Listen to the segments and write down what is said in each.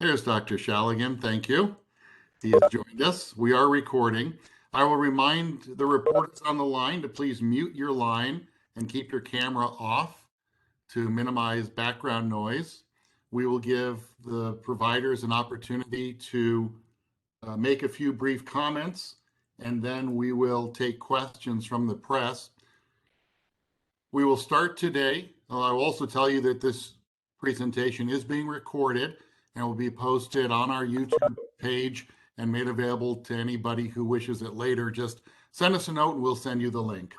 Here's Dr. Shalygin. Thank you. He has joined us. We are recording. I will remind the reporters on the line to please mute your line and keep your camera off to minimize background noise. We will give the providers an opportunity to make a few brief comments, and then we will take questions from the press. We will start today. I will also tell you that this presentation is being recorded and will be posted on our YouTube page and made available to anybody who wishes it later. Just send us a note and we'll send you the link.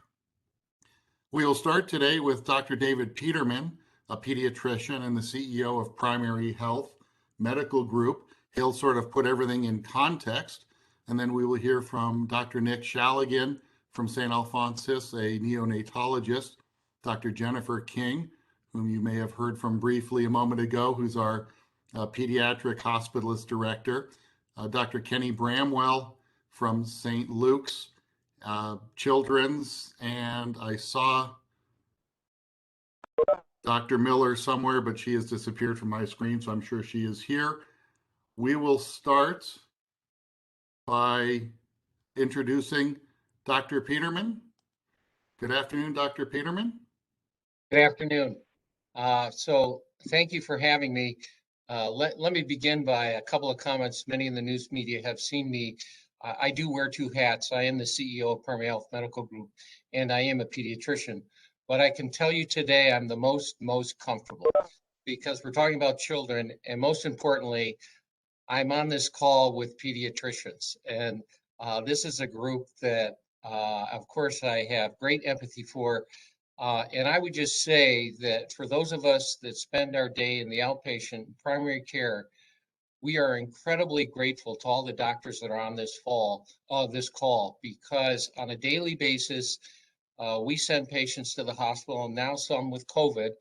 We will start today with Dr. David Peterman, a pediatrician and the CEO of Primary Health Medical Group. He'll sort of put everything in context, and then we will hear from Dr. Nick Shalygin from St. Alphonsus, a neonatologist, Dr. Jennifer King, whom you may have heard from briefly a moment ago, who's our pediatric hospitalist director, Dr. Kenny Bramwell from St. Luke's Children's, and I saw Dr. Miller somewhere, but she has disappeared from my screen, so I'm sure she is here. We will start by introducing Dr. Peterman. Good afternoon, Dr. Peterman. Good afternoon. So thank you for having me. Let me begin by a couple of comments. Many in the news media have seen me. I do wear two hats. I am the CEO of Primary Health Medical Group, and I am a pediatrician. But I can tell you today I'm the most comfortable because we're talking about children, and most importantly, I'm on this call with pediatricians. And this is a group that, of course, I have great empathy for. And I would just say that for those of us that spend our day in the outpatient primary care, we are incredibly grateful to all the doctors that are on this call, because on a daily basis, we send patients to the hospital, and now some with COVID,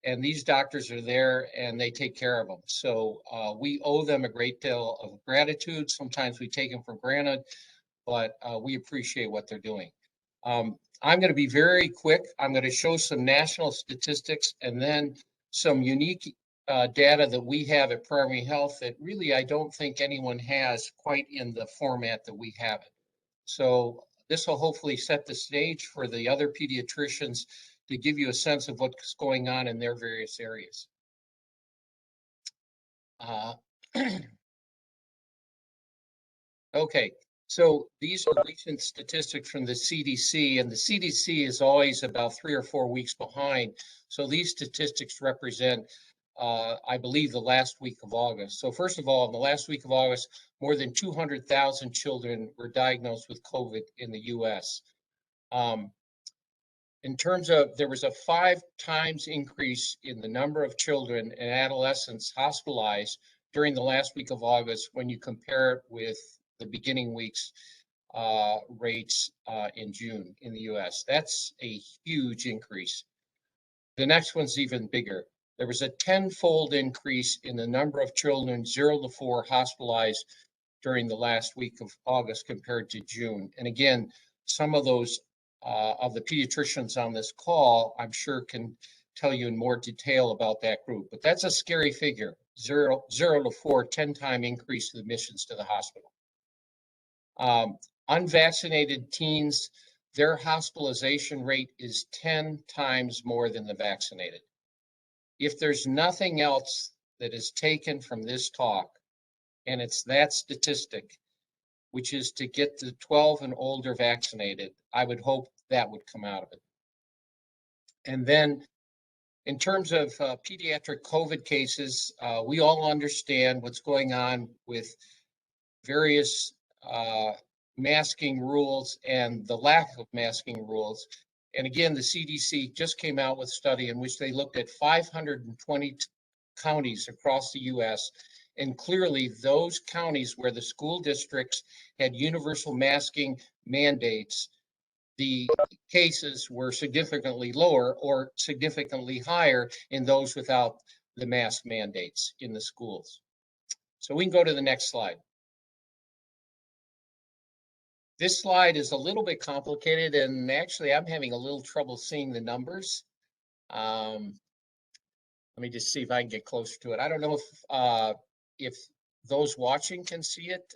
and these doctors are there and they take care of them. So we owe them a great deal of gratitude. Sometimes we take them for granted, but we appreciate what they're doing. I'm going to be very quick. I'm going to show some national statistics and then some unique data that we have at Primary Health that really I don't think anyone has quite in the format that we have it. So this will hopefully set the stage for the other pediatricians to give you a sense of what's going on in their various areas. Okay. So these are recent statistics from the CDC, and the CDC is always about 3 or 4 weeks behind. So these statistics represent, I believe, the last week of August. So first of all, in the last week of August, more than 200,000 children were diagnosed with COVID in the US. In terms of, there was a 5 times increase in the number of children and adolescents hospitalized during the last week of August when you compare it with the beginning weeks rates in June in the US. That's a huge increase. The next one's even bigger. There was a 10-fold increase in the number of children 0 to 4 hospitalized during the last week of August compared to June. And again, some of those of the pediatricians on this call, I'm sure can tell you in more detail about that group. But that's a scary figure, 0 to 4, 10-time increase in admissions to the hospital. Unvaccinated teens, their hospitalization rate is 10 times more than the vaccinated. If there's nothing else that is taken from this talk, and it's that statistic, which is to get the 12 and older vaccinated, I would hope that would come out of it. And then in terms of pediatric COVID cases, we all understand what's going on with various masking rules and the lack of masking rules. And again, the CDC just came out with a study in which they looked at 520 counties across the US. And clearly those counties where the school districts had universal masking mandates, the cases were significantly lower or significantly higher in those without the mask mandates in the schools. So we can go to the next slide. This slide is a little bit complicated, and actually I'm having a little trouble seeing the numbers. Let me just see if I can get closer to it. I don't know if if those watching can see it,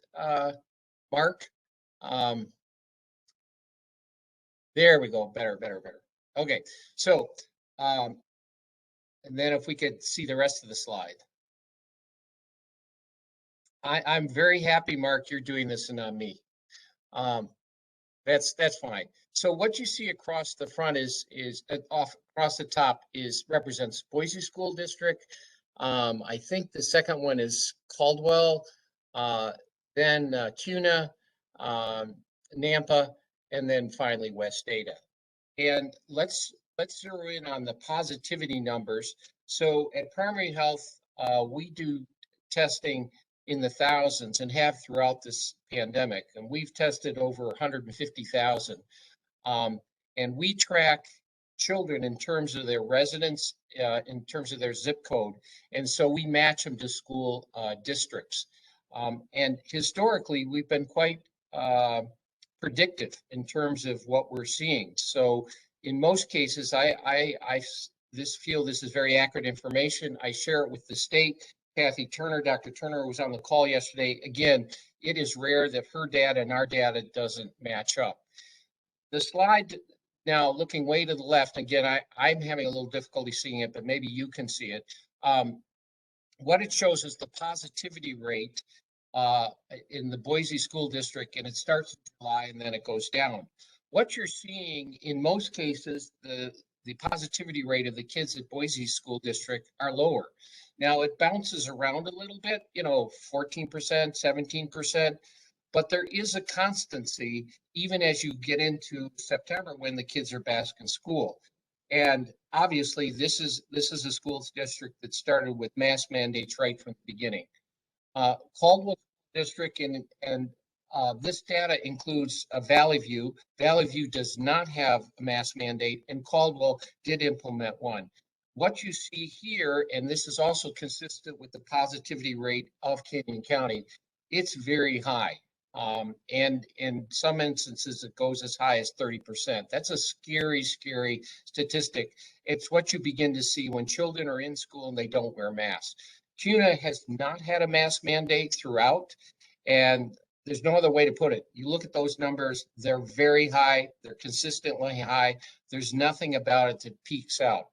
Mark. There we go. Better. Okay. So, and then if we could see the rest of the slide. I'm very happy, Mark, you're doing this and not me. That's fine. So what you see across the front is off across the top represents Boise School District. I think the second one is Caldwell, then CUNA, Nampa, and then finally West Ada. And let's zero in on the positivity numbers. So at Primary Health, we do testing in the thousands and have throughout this pandemic, and we've tested over 150,000. And we track children in terms of their residence, in terms of their zip code, and so we match them to school districts. And historically, we've been quite predictive in terms of what we're seeing. So in most cases, I feel this is very accurate information. I share it with the state. Kathy Turner, Dr. Turner was on the call yesterday. Again, it is rare that her data and our data doesn't match up. The slide now, looking way to the left, again, I'm having a little difficulty seeing it, but maybe you can see it. What it shows is the positivity rate in the Boise School District, and it starts in July and then it goes down. What you're seeing in most cases, the positivity rate of the kids at Boise School District are lower. Now it bounces around a little bit, 14%, 17%, but there is a constancy even as you get into September when the kids are back in school. And obviously this is a school district that started with mask mandates right from the beginning. Caldwell District and this data includes Valley View. Valley View does not have a mask mandate, and Caldwell did implement one. What you see here, and this is also consistent with the positivity rate of Canyon County, it's very high. And in some instances, it goes as high as 30%. That's a scary, scary statistic. It's what you begin to see when children are in school and they don't wear masks. CUNA has not had a mask mandate throughout, and there's no other way to put it. You look at those numbers, they're very high, they're consistently high. There's nothing about it that peaks out.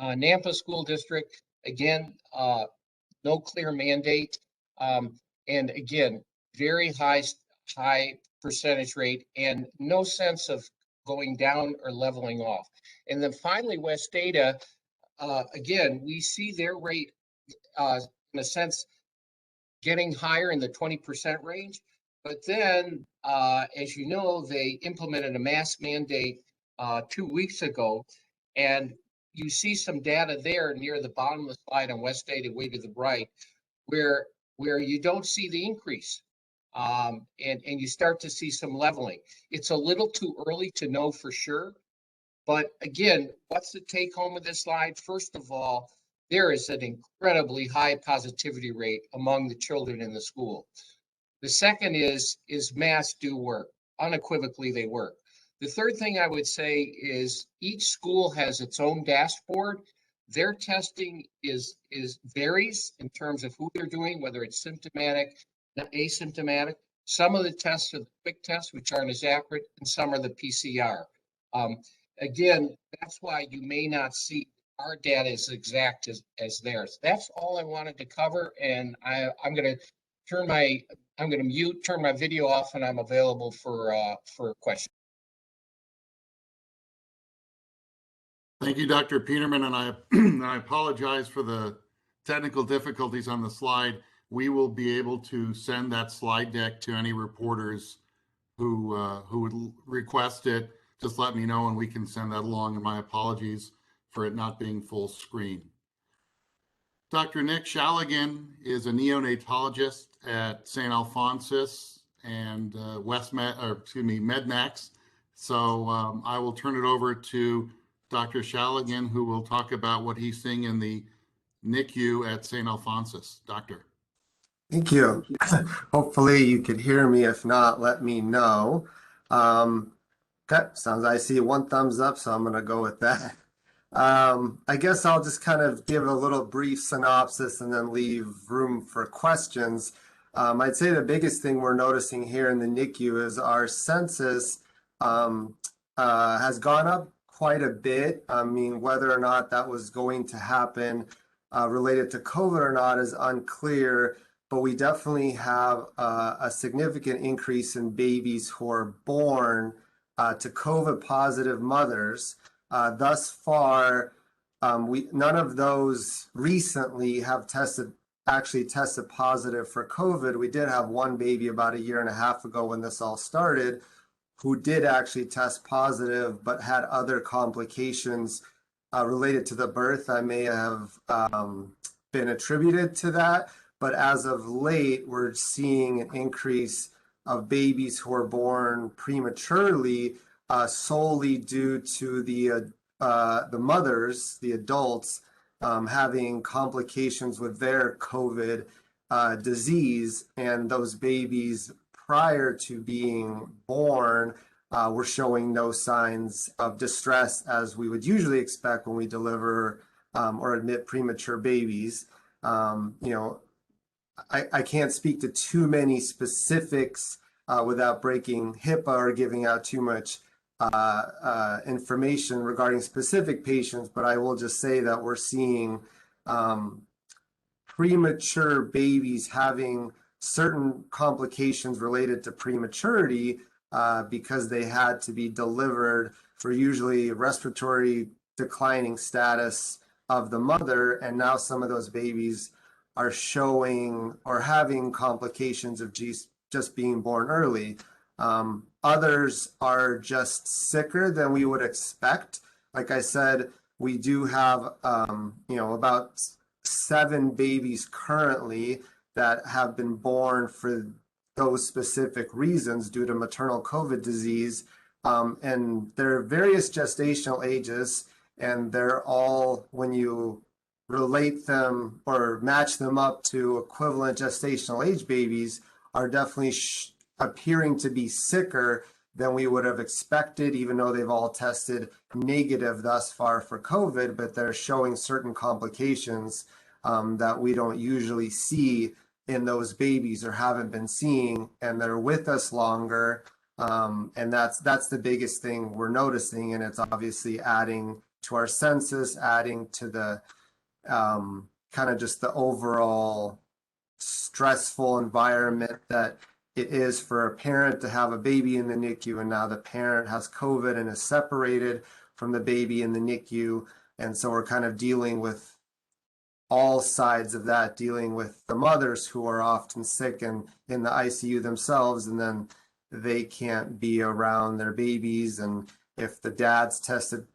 Nampa School District, again, no clear mandate. And again, very high percentage rate and no sense of going down or leveling off. And then finally, West Ada, again, we see their rate in a sense getting higher in the 20% range. But then, as you know, they implemented a mask mandate 2 weeks ago, and you see some data there near the bottom of the slide on West Ada, way to the right, where you don't see the increase, and you start to see some leveling. It's a little too early to know for sure, but again, what's the take home of this slide? First of all, there is an incredibly high positivity rate among the children in the school. The second is masks do work. Unequivocally, they work. The third thing I would say is each school has its own dashboard. Their testing varies in terms of who they're doing, whether it's symptomatic, asymptomatic. Some of the tests are the quick tests, which aren't as accurate, and some are the PCR. Again, that's why you may not see our data as exact as theirs. That's all I wanted to cover, and I'm going to mute, turn my video off, and I'm available for questions. Thank you, Dr. Peterman, and I apologize for the technical difficulties on the slide. We will be able to send that slide deck to any reporters who would request it. Just let me know and we can send that along, and my apologies for it not being full screen. Dr. Nick Shalygin is a neonatologist at St. Alphonsus and Medmax. So I will turn it over to Dr. Shalygin, who will talk about what he's seeing in the NICU at St. Alphonsus. Doctor. Thank you. Hopefully you could hear me. If not, let me know. Okay, I see one thumbs up, so I'm going to go with that. I guess I'll just kind of give a little brief synopsis and then leave room for questions. I'd say the biggest thing we're noticing here in the NICU is our census has gone up quite a bit. I mean, whether or not that was going to happen related to COVID or not is unclear, but we definitely have a significant increase in babies who are born to COVID positive mothers. Thus far, none of those recently have actually tested positive for COVID. We did have one baby about 1.5 years ago when this all started, who did actually test positive, but had other complications related to the birth that may have been attributed to that. But as of late, we're seeing an increase of babies who are born prematurely solely due to the mothers, the adults, having complications with their COVID disease, and those babies prior to being born were showing no signs of distress as we would usually expect when we deliver or admit premature babies. I can't speak to too many specifics without breaking HIPAA or giving out too much information regarding specific patients, but I will just say that we're seeing premature babies having certain complications related to prematurity because they had to be delivered for usually respiratory declining status of the mother, and now some of those babies are showing or having complications of just being born early. Others are just sicker than we would expect. Like I said, we do have about 7 babies currently that have been born for those specific reasons due to maternal COVID disease. And they're various gestational ages, and they're all, when you relate them or match them up to equivalent gestational age babies, are definitely appearing to be sicker than we would have expected, even though they've all tested negative thus far for COVID, but they're showing certain complications that we don't usually see in those babies or haven't been seeing, and they're with us longer. And that's the biggest thing we're noticing, and it's obviously adding to our census, adding to the kind of just the overall stressful environment that it is for a parent to have a baby in the NICU, and now the parent has COVID and is separated from the baby in the NICU. And so we're kind of dealing with all sides of that, dealing with the mothers who are often sick and in the ICU themselves, and then they can't be around their babies. And if the dad's tested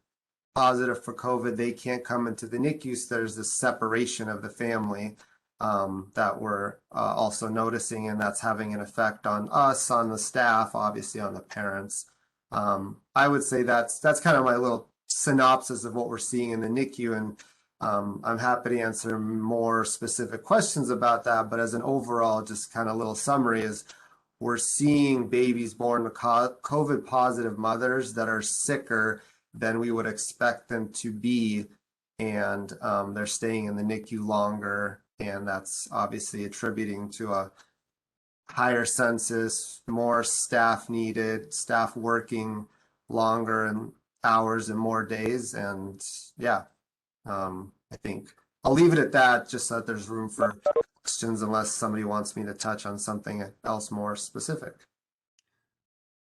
positive for COVID, they can't come into the NICU. So there's this separation of the family that we're also noticing, and that's having an effect on us, on the staff, obviously on the parents. I would say that's kind of my little synopsis of what we're seeing in the NICU, and I'm happy to answer more specific questions about that. But as an overall, just kind of little summary is we're seeing babies born to COVID positive mothers that are sicker than we would expect them to be, and they're staying in the NICU longer, and that's obviously attributing to a higher census, more staff needed, staff working longer and hours and more days. And yeah, I think I'll leave it at that, just so that there's room for questions, unless somebody wants me to touch on something else more specific.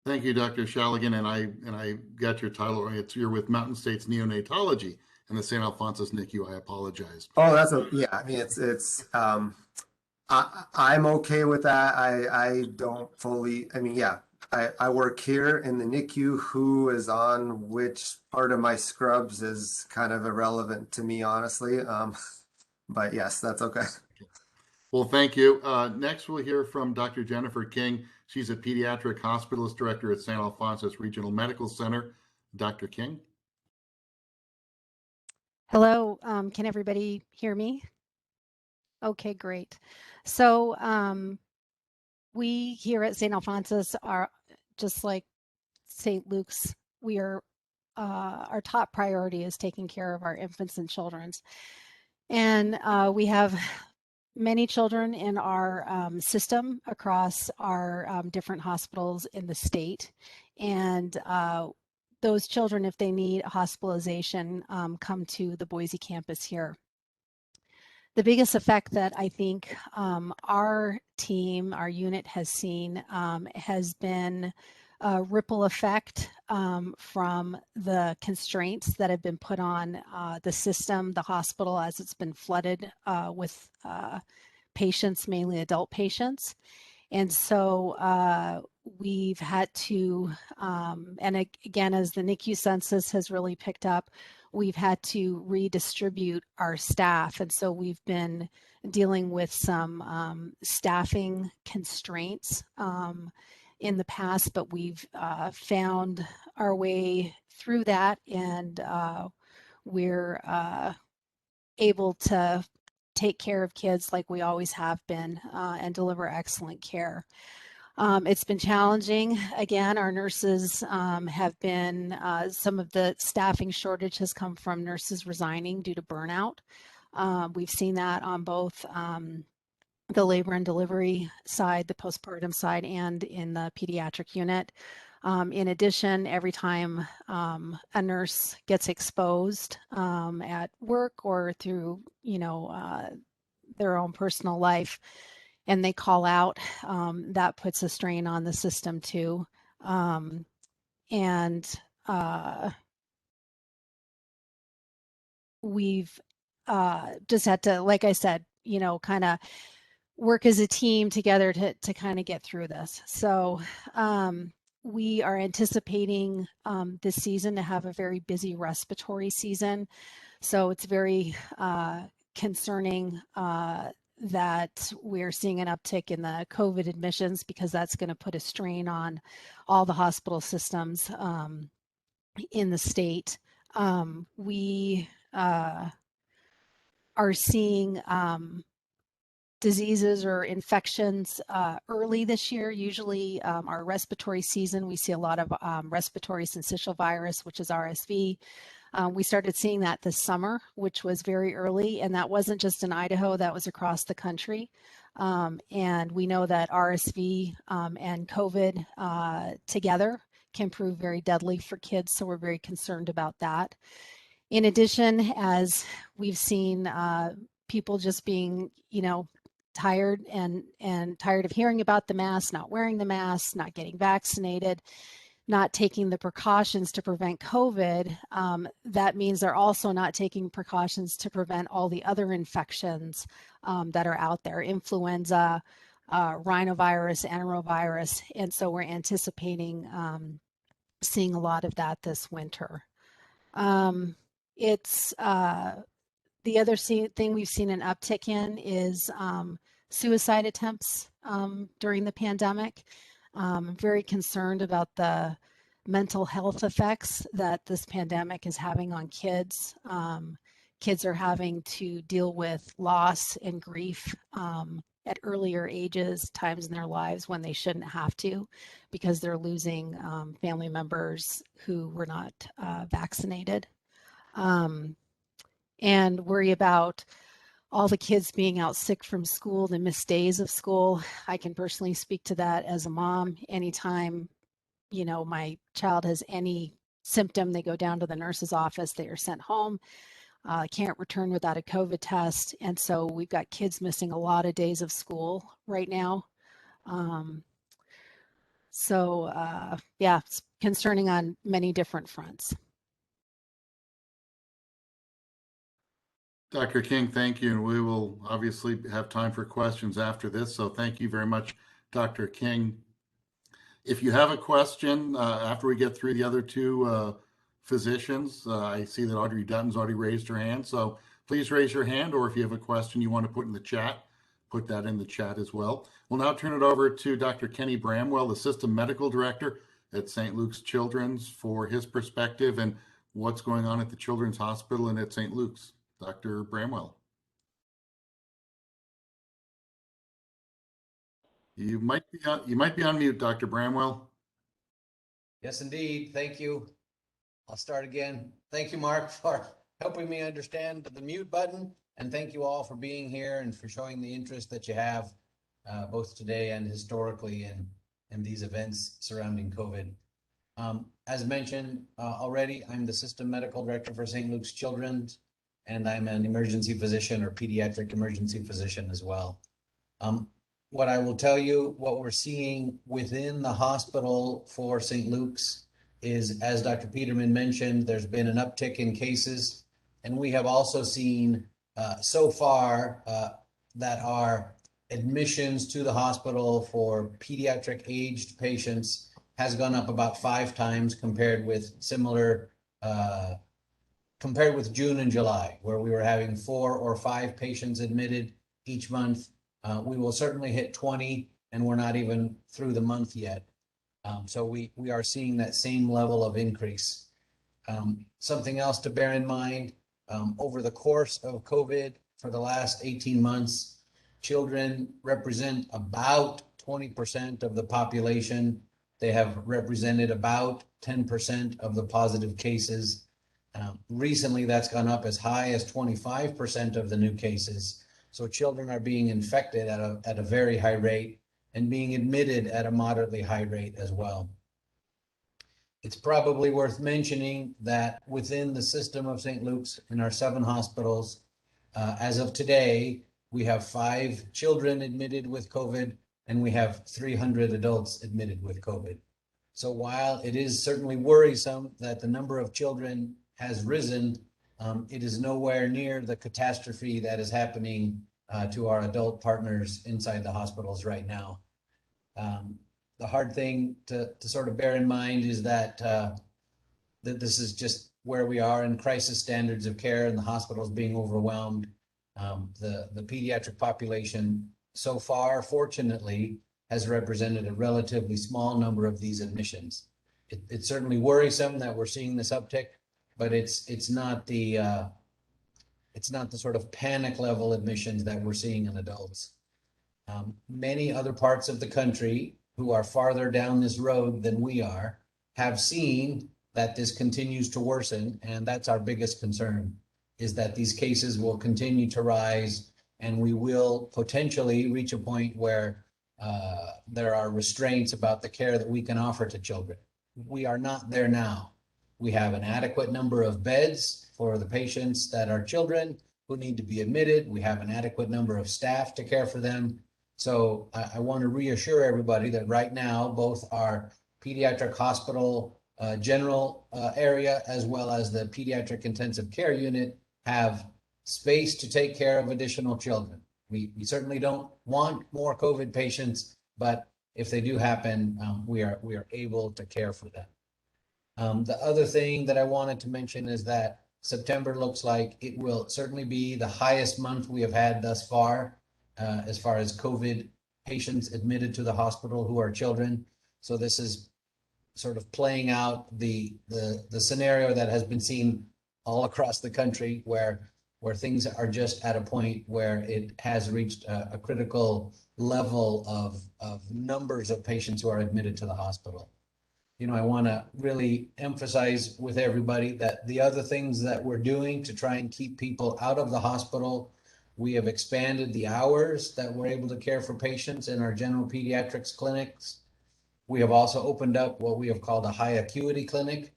Thank you, Dr. Shalygin, and I got your title. You're with Mountain States Neonatology and the St. Alphonsus NICU. I apologize. Oh, yeah. I mean, it's I'm okay with that. I don't fully. I mean, yeah. I work here in the NICU. Who is on which part of my scrubs is kind of irrelevant to me, honestly. But yes, that's okay. Well, thank you. Next, we'll hear from Dr. Jennifer King. She's a pediatric hospitalist director at St. Alphonsus Regional Medical Center. Dr. King. Hello, can everybody hear me? Okay, great. So we here at St. Alphonsus are just like St. Luke's. We are our top priority is taking care of our infants and children's. And we have many children in our system across our different hospitals in the state. And those children, if they need hospitalization, come to the Boise campus here. The biggest effect that I think our team, our unit has seen has been a ripple effect from the constraints that have been put on the system, the hospital, as it's been flooded with patients, mainly adult patients. And so we've had to, and again, as the NICU census has really picked up, we've had to redistribute our staff. And so we've been dealing with some staffing constraints in the past, but we've found our way through that, and we're able to take care of kids like we always have been and deliver excellent care. It's been challenging. Again, our nurses have been, some of the staffing shortage has come from nurses resigning due to burnout. We've seen that on both the labor and delivery side, the postpartum side, and in the pediatric unit. In addition, every time a nurse gets exposed at work or through, their own personal life, and they call out, that puts a strain on the system too. And we've just had to, like I said, kind of work as a team together to kind of get through this. So we are anticipating this season to have a very busy respiratory season. So it's very concerning that we're seeing an uptick in the COVID admissions, because that's going to put a strain on all the hospital systems in the state. We are seeing diseases or infections early this year. Usually our respiratory season, we see a lot of respiratory syncytial virus, which is RSV. We started seeing that this summer, which was very early, and that wasn't just in Idaho, that was across the country. And we know that RSV and COVID together can prove very deadly for kids, so we're very concerned about that. In addition, as we've seen people just being, tired and tired of hearing about the mask, not wearing the mask, not getting vaccinated, not taking the precautions to prevent COVID, that means they're also not taking precautions to prevent all the other infections that are out there, influenza, rhinovirus, enterovirus. And so we're anticipating seeing a lot of that this winter. It's the other thing we've seen an uptick in is suicide attempts during the pandemic. I'm very concerned about the mental health effects that this pandemic is having on kids. Kids are having to deal with loss and grief at earlier ages, times in their lives when they shouldn't have to, because they're losing family members who were not vaccinated. And worry about all the kids being out sick from school, the missed days of school. I can personally speak to that as a mom. Anytime, my child has any symptom, they go down to the nurse's office, they are sent home. Can't return without a COVID test. And so we've got kids missing a lot of days of school right now. Yeah, it's concerning on many different fronts. Dr. King, thank you. And we will obviously have time for questions after this. So thank you very much, Dr. King. If you have a question after we get through the other two physicians, I see that Audrey Dutton's already raised her hand. So please raise your hand, or if you have a question you want to put in the chat, put that in the chat as well. We'll now turn it over to Dr. Kenny Bramwell, Assistant Medical Director at St. Luke's Children's, for his perspective and what's going on at the Children's Hospital and at St. Luke's. Dr. Bramwell. You might be on mute, Dr. Bramwell. Yes, indeed. Thank you. I'll start again. Thank you, Mark, for helping me understand the mute button. And thank you all for being here and for showing the interest that you have both today and historically in these events surrounding COVID. As mentioned already, I'm the System Medical Director for St. Luke's Children's, and I'm an emergency physician or pediatric emergency physician as well. What I will tell you, what we're seeing within the hospital for St. Luke's is, as Dr. Peterman mentioned, there's been an uptick in cases, and we have also seen so far that our admissions to the hospital for pediatric aged patients has gone up about 5 times compared with compared with June and July, where we were having 4 or 5 patients admitted each month. We will certainly hit 20, and we're not even through the month yet. So we are seeing that same level of increase. Something else to bear in mind, over the course of COVID for the last 18 months, children represent about 20% of the population. They have represented about 10% of the positive cases. Recently, that's gone up as high as 25% of the new cases. So children are being infected at a very high rate and being admitted at a moderately high rate as well. It's probably worth mentioning that within the system of St. Luke's, in our 7 hospitals, as of today, we have 5 children admitted with COVID, and we have 300 adults admitted with COVID. So while it is certainly worrisome that the number of children has risen, it is nowhere near the catastrophe that is happening to our adult partners inside the hospitals right now. The hard thing to sort of bear in mind is that that this is just where we are in crisis standards of care, and the hospitals being overwhelmed. The pediatric population so far, fortunately, has represented a relatively small number of these admissions. It's certainly worrisome that we're seeing this uptick, but it's not the sort of panic level admissions that we're seeing in adults. Many other parts of the country who are farther down this road than we are have seen that this continues to worsen, and that's our biggest concern, is that these cases will continue to rise, and we will potentially reach a point where there are restraints about the care that we can offer to children. We are not there now. We have an adequate number of beds for the patients that are children who need to be admitted. We have an adequate number of staff to care for them. So I want to reassure everybody that right now, both our pediatric hospital general area, as well as the pediatric intensive care unit, have space to take care of additional children. We certainly don't want more COVID patients, but if they do happen, we are able to care for them. The other thing that I wanted to mention is that September looks like it will certainly be the highest month we have had thus far as COVID patients admitted to the hospital who are children. So this is sort of playing out the scenario that has been seen all across the country, where things are just at a point where it has reached a critical level of numbers of patients who are admitted to the hospital. You know, I want to really emphasize with everybody that the other things that we're doing to try and keep people out of the hospital, we have expanded the hours that we're able to care for patients in our general pediatrics clinics. We have also opened up what we have called a high acuity clinic,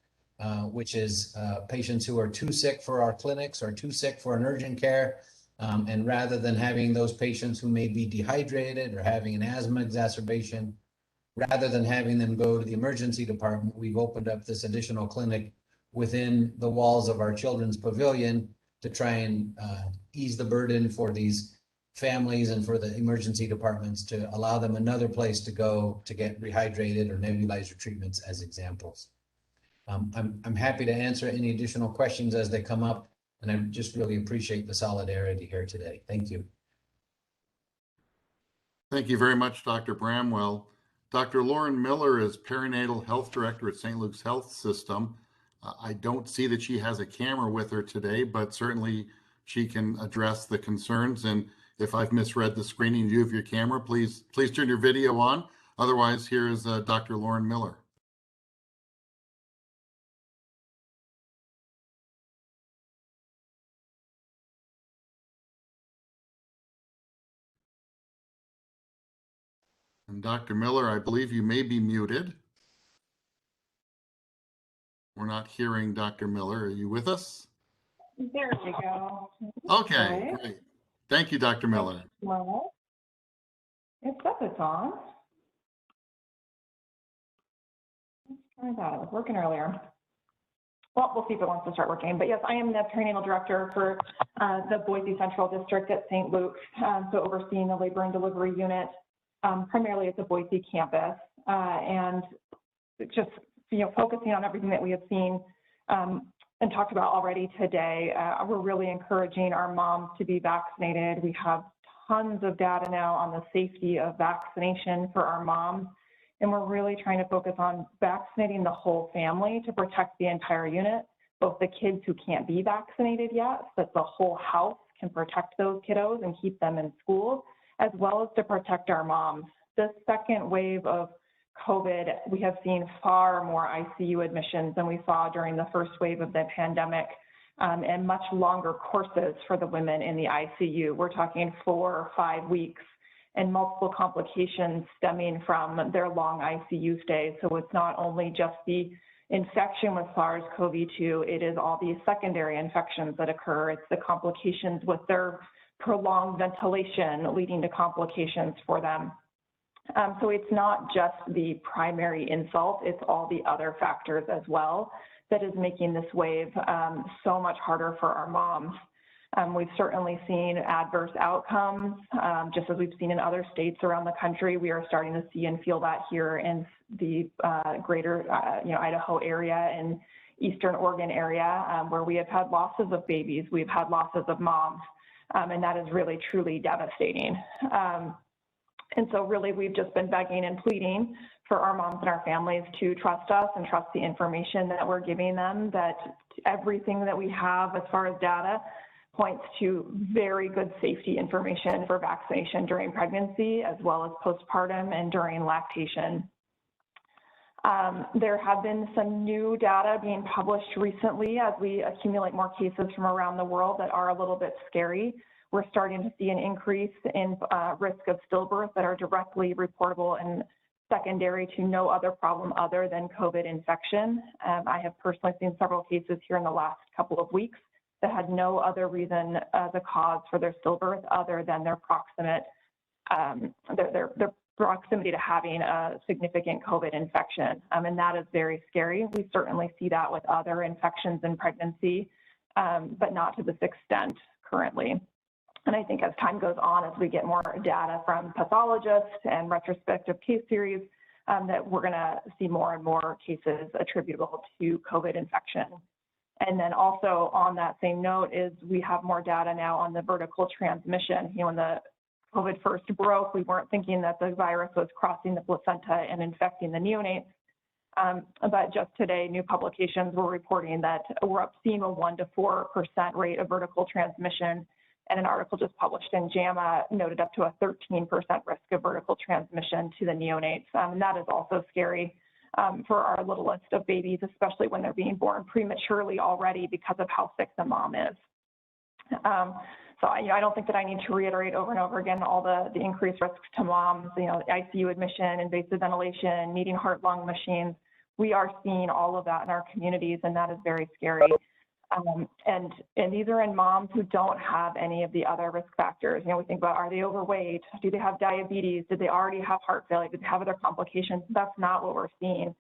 which is patients who are too sick for our clinics or too sick for an urgent care. And rather than having those patients who may be dehydrated or having an asthma exacerbation, rather than having them go to the emergency department, we've opened up this additional clinic within the walls of our children's pavilion to try and ease the burden for these families and for the emergency departments, to allow them another place to go to get rehydrated or nebulizer treatments, as examples. I'm happy to answer any additional questions as they come up, and I just really appreciate the solidarity here today. Thank you. Thank you very much, Dr. Bramwell. Dr. Lauren Miller is Perinatal Health Director at St. Luke's Health System. I don't see that she has a camera with her today, but certainly she can address the concerns. And if I've misread the screening view of your camera, please turn your video on. Otherwise, here is Dr. Lauren Miller. And Dr. Miller, I believe you may be muted. We're not hearing Dr. Miller. Are you with us? There we go. Okay, great. Thank you, Dr. Miller. Well, it says it's on. Let's try that. It was working earlier. Well, we'll see if it wants to start working. But yes, I am the perinatal director for the Boise Central District at St. Luke's, so overseeing the labor and delivery unit, primarily at the Boise campus, and just focusing on everything that we have seen and talked about already today. We're really encouraging our moms to be vaccinated. We have tons of data now on the safety of vaccination for our moms. And we're really trying to focus on vaccinating the whole family to protect the entire unit, both the kids who can't be vaccinated yet, so that the whole house can protect those kiddos and keep them in school, as well as to protect our moms. The second wave of COVID, we have seen far more ICU admissions than we saw during the first wave of the pandemic, and much longer courses for the women in the ICU. We're talking 4 or 5 weeks, and multiple complications stemming from their long ICU stay. So it's not only just the infection with SARS-CoV-2, it is all the secondary infections that occur. It's the complications with their prolonged ventilation leading to complications for them. So it's not just the primary insult, it's all the other factors as well that is making this wave so much harder for our moms. We've certainly seen adverse outcomes, just as we've seen in other states around the country. We are starting to see and feel that here in the greater Idaho area and Eastern Oregon area, where we have had losses of babies, we've had losses of moms, and that is really, truly devastating. And so really, we've just been begging and pleading for our moms and our families to trust us and trust the information that we're giving them, that everything that we have as far as data points to very good safety information for vaccination during pregnancy, as well as postpartum and during lactation. There have been some new data being published recently as we accumulate more cases from around the world that are a little bit scary. We're starting to see an increase in risk of stillbirth that are directly reportable and secondary to no other problem other than COVID infection. I have personally seen several cases here in the last couple of weeks that had no other reason as a cause for their stillbirth other than their proximity to having a significant COVID infection. And that is very scary. We certainly see that with other infections in pregnancy, but not to this extent currently. And I think as time goes on, as we get more data from pathologists and retrospective case series, that we're going to see more and more cases attributable to COVID infection. And then also on that same note is we have more data now on the vertical transmission. When the COVID first broke, we weren't thinking that the virus was crossing the placenta and infecting the neonates. But just today, new publications were reporting that we're seeing a 1 to 4% rate of vertical transmission. And an article just published in JAMA noted up to a 13% risk of vertical transmission to the neonates. And that is also scary for our littlest of babies, especially when they're being born prematurely already because of how sick the mom is. So I don't think that I need to reiterate over and over again all the increased risks to moms, ICU admission, invasive ventilation, needing heart-lung machines. We are seeing all of that in our communities, and that is very scary. And these are in moms who don't have any of the other risk factors. We think about, are they overweight? Do they have diabetes? Did they already have heart failure? Did they have other complications? That's not what we're seeing.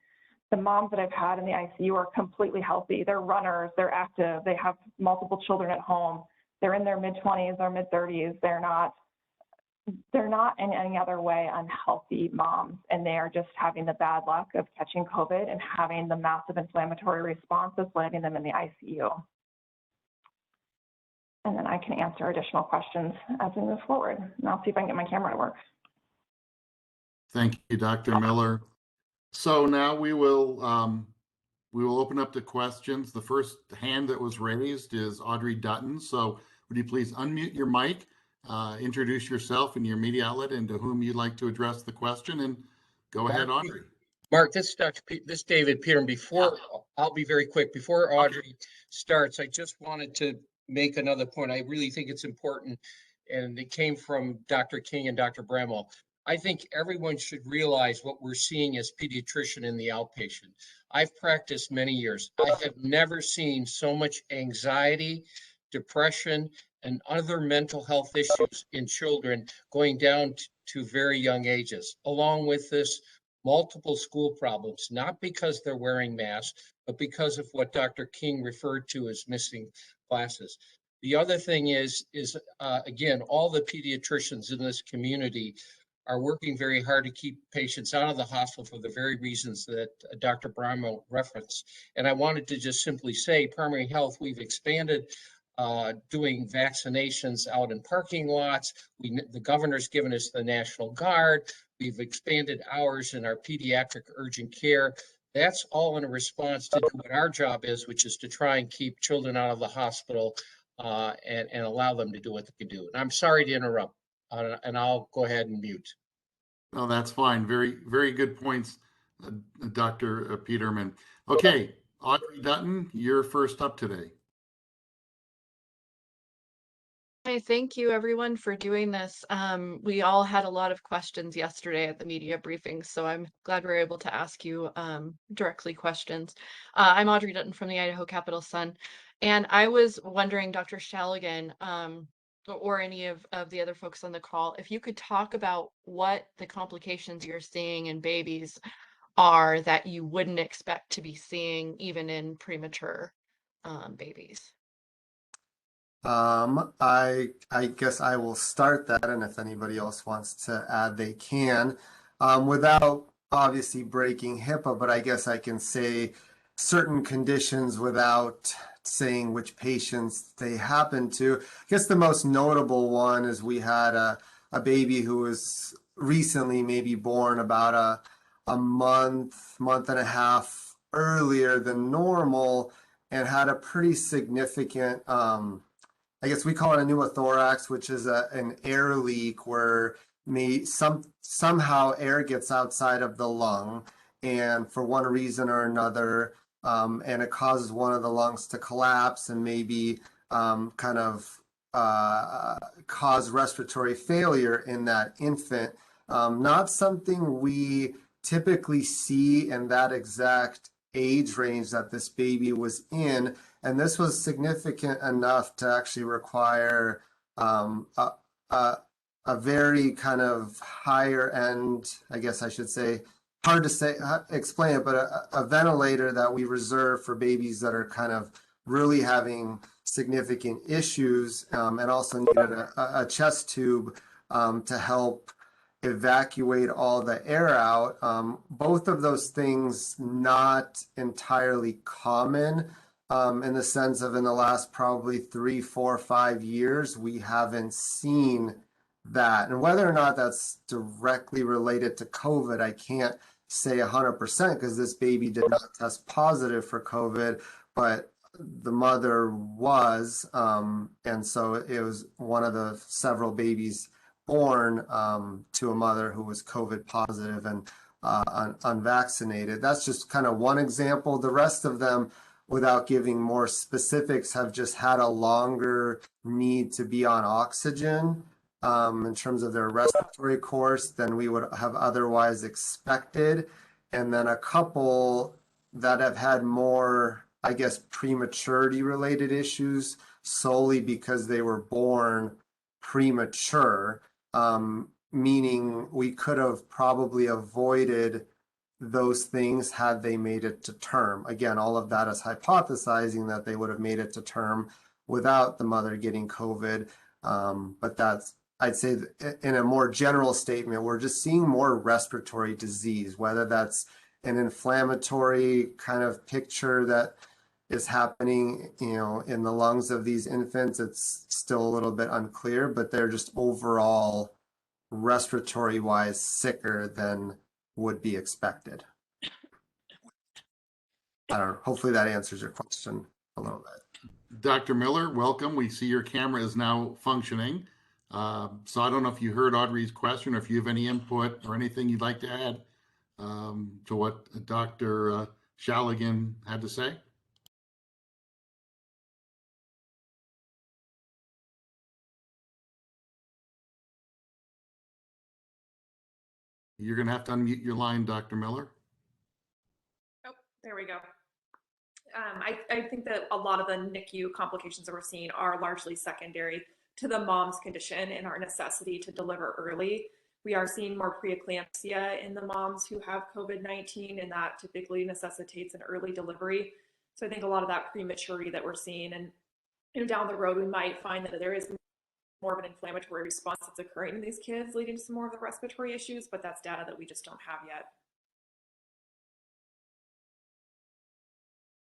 The moms that I've had in the ICU are completely healthy. They're runners, they're active, they have multiple children at home. They're in their mid-20s or mid-30s. They're not in any other way unhealthy moms, and they are just having the bad luck of catching COVID and having the massive inflammatory response that's landing them in the ICU. And then I can answer additional questions as we move forward. And I'll see if I can get my camera to work. Thank you, Dr. Miller. So now we will open up to questions. The first hand that was raised is Audrey Dutton. So would you please unmute your mic, introduce yourself and your media outlet and to whom you'd like to address the question, and go ahead, Audrey. Mark, this is David Peterman. I'll be very quick. Before Audrey starts, I just wanted to make another point. I really think it's important, and it came from Dr. King and Dr. Bramwell. I think everyone should realize what we're seeing as pediatrician in the outpatient. I've practiced many years. I have never seen so much anxiety, depression, and other mental health issues in children going down to very young ages, along with this multiple school problems, not because they're wearing masks, but because of what Dr. King referred to as missing classes. The other thing is again, all the pediatricians in this community are working very hard to keep patients out of the hospital for the very reasons that Dr. Bramwell referenced. And I wanted to just simply say, primary health, we've expanded doing vaccinations out in parking lots. The governor's given us the National Guard. We've expanded hours in our pediatric urgent care. That's all in a response to what our job is, which is to try and keep children out of the hospital and allow them to do what they can do. And I'm sorry to interrupt, and I'll go ahead and mute. No, that's fine. Very, very good points, Dr. Peterman. Okay, Audrey Dutton, you're first up today. Hey, thank you everyone for doing this. We all had a lot of questions yesterday at the media briefing, so I'm glad we're able to ask you directly questions. I'm Audrey Dutton from the Idaho Capital Sun, and I was wondering, Dr. Shalygin, or any of the other folks on the call, if you could talk about what the complications you're seeing in babies are that you wouldn't expect to be seeing even in premature babies. I guess I will start that, and if anybody else wants to add, they can. Without obviously breaking HIPAA, but I guess I can say certain conditions without saying which patients they happen to. I guess the most notable one is we had a baby who was recently maybe born about a month and a half earlier than normal and had a pretty significant I guess we call it a pneumothorax, which is an air leak where somehow air gets outside of the lung, and for one reason or another, and it causes one of the lungs to collapse and maybe kind of cause respiratory failure in that infant. Not something we typically see in that exact age range that this baby was in. And this was significant enough to actually require a very kind of higher end, I guess I should say, hard to say, explain it, but a ventilator that we reserve for babies that are kind of really having significant issues, and also needed a chest tube to help evacuate all the air out. Both of those things not entirely common. In the sense of in the last probably 3, 4, 5 years, we haven't seen that. And whether or not that's directly related to COVID, I can't say 100% because this baby did not test positive for COVID, but the mother was. And so it was one of the several babies born to a mother who was COVID positive and unvaccinated. That's just kind of one example. The rest of them, without giving more specifics, have just had a longer need to be on oxygen in terms of their respiratory course than we would have otherwise expected. And then a couple that have had more, I guess, prematurity related issues solely because they were born premature, meaning we could have probably avoided those things had they made it to term. Again, all of that is hypothesizing that they would have made it to term without the mother getting COVID. But that's, I'd say in a more general statement, we're just seeing more respiratory disease, whether that's an inflammatory kind of picture that is happening, in the lungs of these infants. It's still a little bit unclear, but they're just overall respiratory wise sicker than would be expected. I don't know. Hopefully that answers your question a little bit. Dr. Miller, welcome. We see your camera is now functioning. So I don't know if you heard Audrey's question or if you have any input or anything you'd like to add to what Dr. Shalygin had to say. You're going to have to unmute your line, Dr. Miller. Oh, there we go. I think that a lot of the NICU complications that we're seeing are largely secondary to the mom's condition and our necessity to deliver early. We are seeing more preeclampsia in the moms who have COVID-19, and that typically necessitates an early delivery. So I think a lot of that prematurity that we're seeing, and down the road, we might find that there is more of an inflammatory response that's occurring in these kids, leading to some more of the respiratory issues, but that's data that we just don't have yet.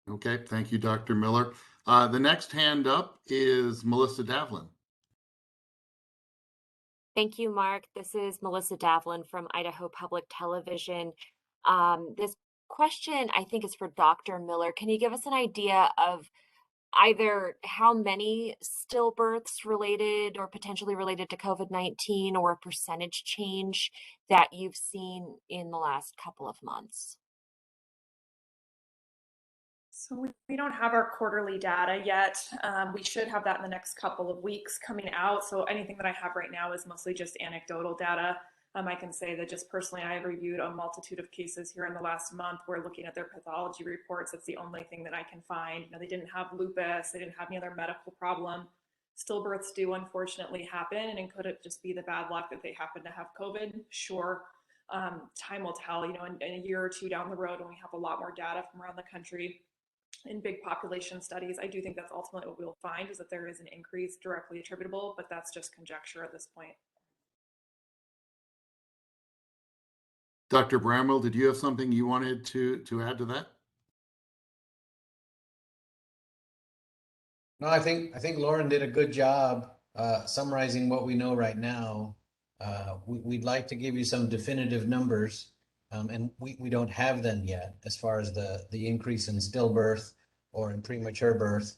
Okay, thank you, Dr. Miller. The next hand up is Melissa Davlin. Thank you, Mark. This is Melissa Davlin from Idaho Public Television. This question, I think, is for Dr. Miller. Can you give us an idea of either how many stillbirths related or potentially related to COVID-19 or a percentage change that you've seen in the last couple of months? So we don't have our quarterly data yet. We should have that in the next couple of weeks coming out. So anything that I have right now is mostly just anecdotal data. I can say that just personally, I have reviewed a multitude of cases here in the last month. We're looking at their pathology reports. That's the only thing that I can find. They didn't have lupus. They didn't have any other medical problem. Stillbirths do unfortunately happen. And could it just be the bad luck that they happen to have COVID? Sure. Time will tell, in a year or two down the road when we have a lot more data from around the country in big population studies. I do think that's ultimately what we'll find, is that there is an increase directly attributable, but that's just conjecture at this point. Dr. Bramwell, did you have something you wanted to add to that? No, I think Lauren did a good job summarizing what we know right now. We'd like to give you some definitive numbers, and we don't have them yet as far as the increase in stillbirth or in premature birth.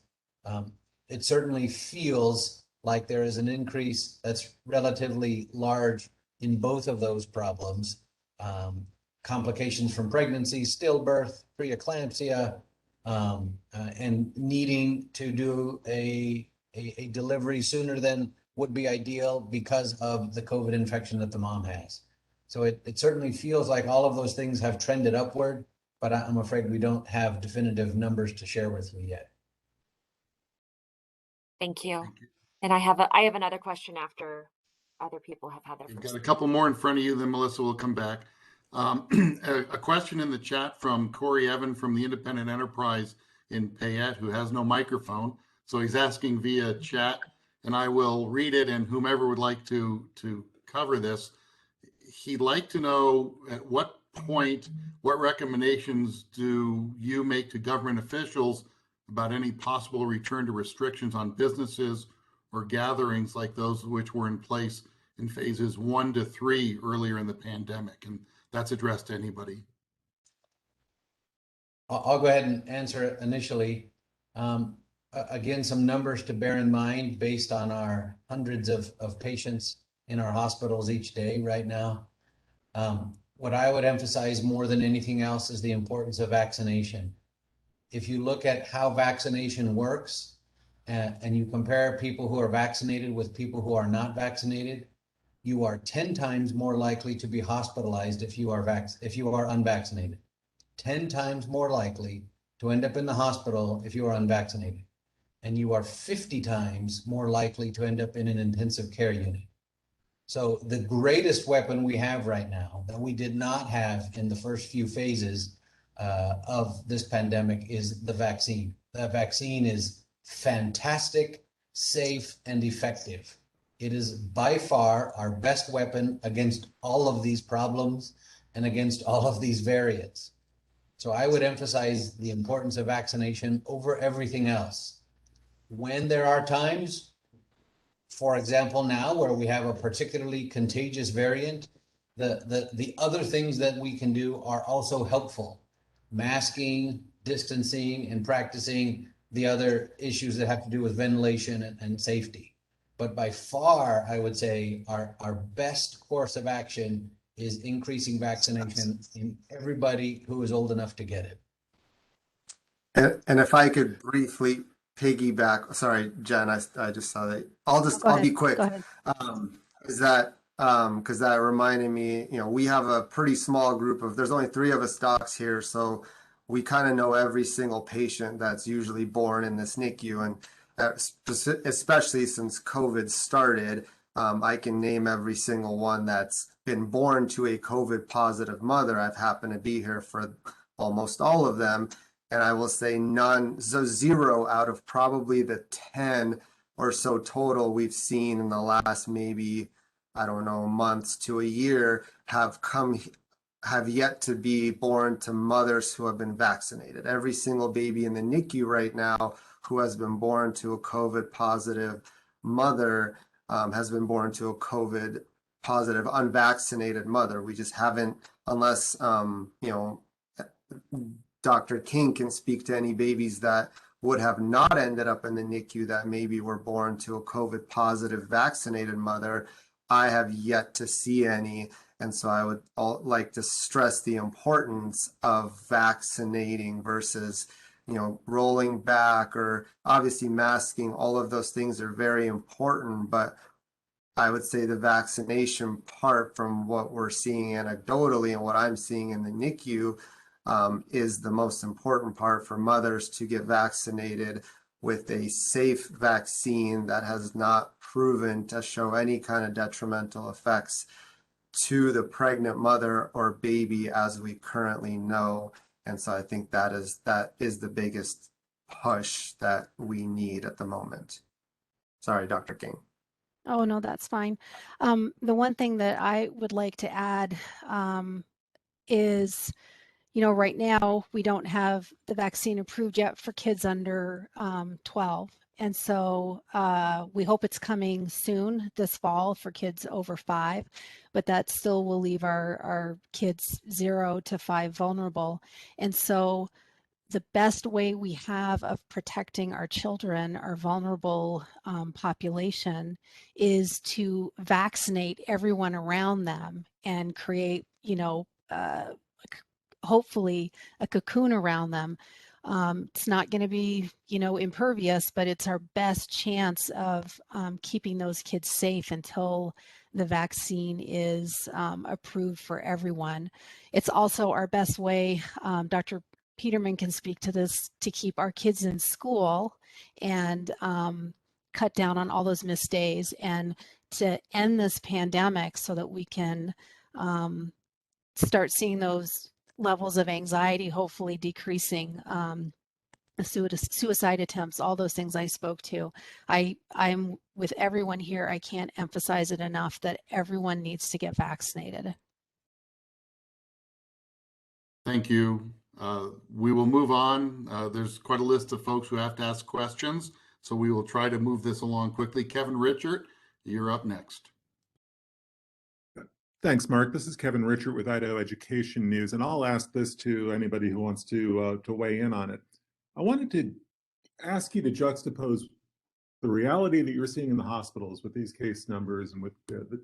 It certainly feels like there is an increase that's relatively large in both of those problems. Complications from pregnancy, stillbirth, preeclampsia, and needing to do a delivery sooner than would be ideal because of the COVID infection that the mom has. So it certainly feels like all of those things have trended upward, but I'm afraid we don't have definitive numbers to share with you yet. Thank you. And I have another question after other people have had their You've first. got a couple more in front of you, then Melissa will come back. A question in the chat from Corey Evan from the Independent Enterprise in Payette, who has no microphone. So he's asking via chat, and I will read it, and whomever would like to cover this, he'd like to know at what point, what recommendations do you make to government officials about any possible return to restrictions on businesses or gatherings like those which were in place in phases 1 to 3 earlier in the pandemic? And that's addressed to anybody. I'll go ahead and answer it initially. Again, some numbers to bear in mind based on our hundreds of patients in our hospitals each day right now. What I would emphasize more than anything else is the importance of vaccination. If you look at how vaccination works and you compare people who are vaccinated with people who are not vaccinated, you are 10 times more likely to be hospitalized if you are unvaccinated. 10 times more likely to end up in the hospital if you are unvaccinated. And you are 50 times more likely to end up in an intensive care unit. So the greatest weapon we have right now that we did not have in the first few phases of this pandemic is the vaccine. The vaccine is fantastic, safe, and effective. It is by far our best weapon against all of these problems and against all of these variants. So I would emphasize the importance of vaccination over everything else. When there are times, for example, now where we have a particularly contagious variant, the other things that we can do are also helpful. Masking, distancing, and practicing the other issues that have to do with ventilation and safety. But by far, I would say our best course of action is increasing vaccination in everybody who is old enough to get it. And if I could briefly piggyback, sorry, Jen, I just saw that. I'll be quick. Is that because that reminded me, we have a pretty small group there's only 3 of us docs here, so we kind of know every single patient that's usually born in this NICU. And especially since COVID started, I can name every single one that's been born to a COVID positive mother. I've happened to be here for almost all of them. And I will say none, so 0 out of probably the 10 or so total we've seen in the last maybe, I don't know, months to a year have yet to be born to mothers who have been vaccinated. Every single baby in the NICU right now who has been born to a COVID positive mother has been born to a COVID positive unvaccinated mother. We just haven't, unless, Dr. King can speak to any babies that would have not ended up in the NICU that maybe were born to a COVID positive vaccinated mother. I have yet to see any. And so I would like to stress the importance of vaccinating versus, rolling back, or obviously masking. All of those things are very important, but I would say the vaccination part, from what we're seeing anecdotally and what I'm seeing in the NICU, is the most important part for mothers to get vaccinated with a safe vaccine that has not proven to show any kind of detrimental effects to the pregnant mother or baby as we currently know. And so I think that is the biggest push that we need at the moment. Sorry, Dr. King. Oh, no, that's fine. The one thing that I would like to add is, right now we don't have the vaccine approved yet for kids under 12. And so we hope it's coming soon this fall for kids over 5, but that still will leave our kids 0 to 5 vulnerable. And so the best way we have of protecting our children, our vulnerable population, is to vaccinate everyone around them and create, hopefully a cocoon around them. It's not going to be, impervious, but it's our best chance of keeping those kids safe until the vaccine is approved for everyone. It's also our best way, Dr. Peterman can speak to this, to keep our kids in school and cut down on all those missed days, and to end this pandemic so that we can start seeing those levels of anxiety hopefully decreasing, suicide attempts, all those things I spoke to. I'm with everyone here. I can't emphasize it enough that everyone needs to get vaccinated. Thank you. We will move on. There's quite a list of folks who have to ask questions, so we will try to move this along quickly. Kevin Richard, you're up next. Thanks, Mark. This is Kevin Richard with Idaho Education News, and I'll ask this to anybody who wants to weigh in on it. I wanted to ask you to juxtapose the reality that you're seeing in the hospitals with these case numbers and with the